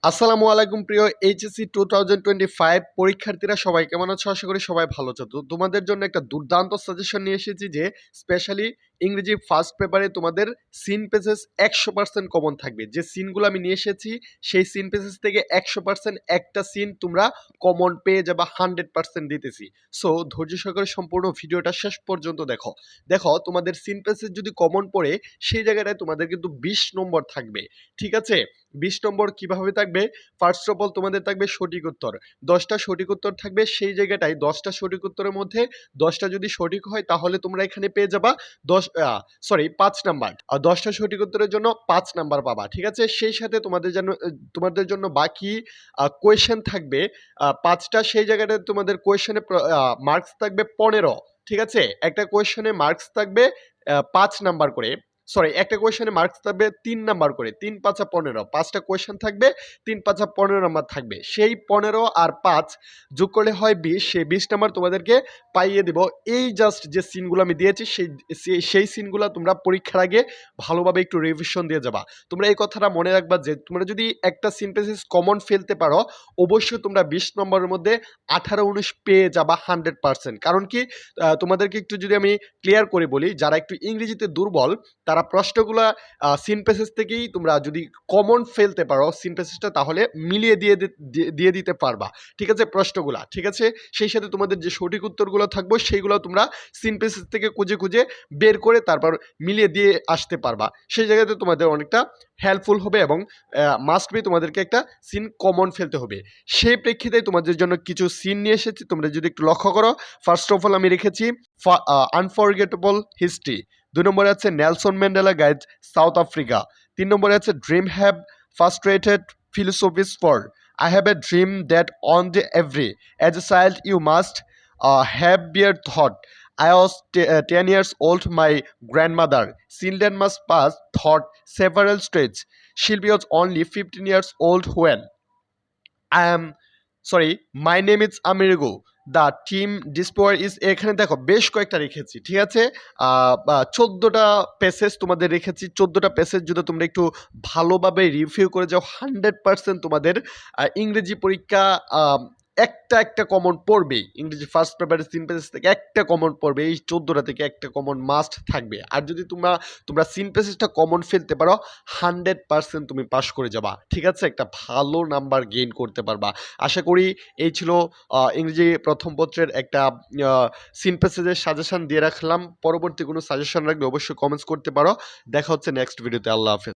আসসালামু আলাইকুম প্রিয় এইচএসসি 2025 পরীক্ষার্থীরা সবাই কেমন আছো? আশা করি সবাই ভালো আছো। তো তোমাদের জন্য একটা দুর্দান্ত সাজেশন নিয়ে এসেছি যে স্পেশালি ইংরেজি ফার্স্ট পেপারে তোমাদের সিন পেজেস 100% কমন থাকবে। যে সিনগুলো আমি নিয়ে এসেছি সেই সিন পেজেস থেকে 100% একটা সিন তোমরা কমন পেয়ে যাবে, 100% দিতেছি। সো ধৈর্য সহকারে সম্পূর্ণ ভিডিওটা শেষ পর্যন্ত দেখো। দেখো তোমাদের সিন পেজেস যদি কমন পড়ে সেই জায়গাটায় তোমাদের কিন্তু 20 নম্বর থাকবে। ঠিক আছে? 20 নম্বর কিভাবে থাকবে? ফার্স্ট অফ অল তোমাদের থাকবে সঠিক উত্তর। 10টা সঠিক উত্তর থাকবে, সেই জায়গাটায় 10টা সঠিক উত্তরের মধ্যে 10টা যদি সঠিক হয় তাহলে তোমরা এখানে পেয়ে যাবা 5 নাম্বার। আর 10টা সঠিক উত্তরের জন্য 5 নাম্বার পাবা। ঠিক আছে? সেই সাথে তোমাদের জন্য বাকি কোয়েশ্চেন থাকবে 5টা, সেই জায়গাটায় তোমাদের কোয়েশ্চেনে মার্কস থাকবে 15। ঠিক আছে? একটা কোয়েশ্চেনে মার্কস থাকবে 5 নাম্বার করে। একটা কোয়েশ্চেনে মার্কস থাকবে 3 নাম্বার করে। 3 5 15, 5টা কোয়েশ্চেন থাকবে, 3 5 15 নাম্বার থাকবে। সেই 15 আর 5 যোগ করলে হয় 20। সেই 20 নাম্বার তোমাদেরকে পাইয়ে দেব। এই জাস্ট যে সিনগুলো আমি দিয়েছি সেই সিনগুলো তোমরা পরীক্ষার আগে ভালোভাবে একটু রিভিশন দিয়ে যাবা। তোমরা এই কথাটা মনে রাখবা যে তোমরা যদি একটা সিনথেসিস কমন ফেলতে পারো অবশ্যই তোমরা 20 নম্বরের মধ্যে 18 19 পেয়ে যাবা 100%। কারণ কি তোমাদেরকে একটু যদি আমি ক্লিয়ার করে বলি, যারা একটু ইংরেজিতে দুর্বল তারা প্রশ্নগুলা সিন প্যাসেজ থেকেই তোমরা যদি কমন ফেলতে পারো সিন প্যাসেজটা তাহলে মিলিয়ে দিয়ে দিতে পারবা। ঠিক আছে? প্রশ্নগুলা ঠিক আছে, সেই সাথে তোমাদের যে সঠিক উত্তরগুলো থাকবে সেইগুলো তোমরা সিন প্যাসেজ থেকে খুঁজে বের করে তারপর মিলিয়ে দিয়ে আসতে পারবা। সেই জায়গাতে তোমাদের অনেকটা হেল্পফুল হবে এবং মাস্ট বি তোমাদেরকে একটা সিন কমন ফেলতে হবে। সেই প্রেক্ষিতে তোমাদের জন্য কিছু সিন নিয়ে এসেছি, তোমরা যদি একটু লক্ষ্য করো। ফার্স্ট অফ অল আমি রেখেছি আনফরগেটেবল হিস্ট্রি। 2 নম্বরে আছে Nelson Mandela guide south Africa. 3 নম্বরে আছে dream have frustrated philosophies for. I have a dream that on the every as a child you must have beer thought. I was 10 years old. My grandmother children must pass thought several stages. She was only 15 years old when I am my name is Amerigo. The team despair is. এখানে দেখো বেশ কয়েকটা রেখেছি। ঠিক আছে? 14টা passage তোমাদের রেখেছি। 14টা passage যদি তোমরা একটু ভালোভাবে রিভিউ করে যাও 100% তোমাদের ইংরেজি পরীক্ষা একটা কমন পড়বেই। ইংরেজি ফার্স্ট পেপারের 3 পেজেস থেকে একটা কমন পড়বে। এই 14টা থেকে একটা কমন মাস্ট থাকবে। আর যদি তোমরা সিন পেসেজটা কমন ফেলতে পারো 100% তুমি পাস করে যাবা। ঠিক আছে? একটা ভালো নাম্বার গেইন করতে পারবা। আশা করি এই ছিল ইংরেজি প্রথম পত্রের একটা সিন প্যাসেজের সাজেশন দিয়ে রাখলাম। পরবর্তী কোনো সাজেশন রাখলে অবশ্যই কমেন্টস করতে পারো। দেখা হচ্ছে নেক্সট ভিডিওতে। আল্লাহ হাফেজ।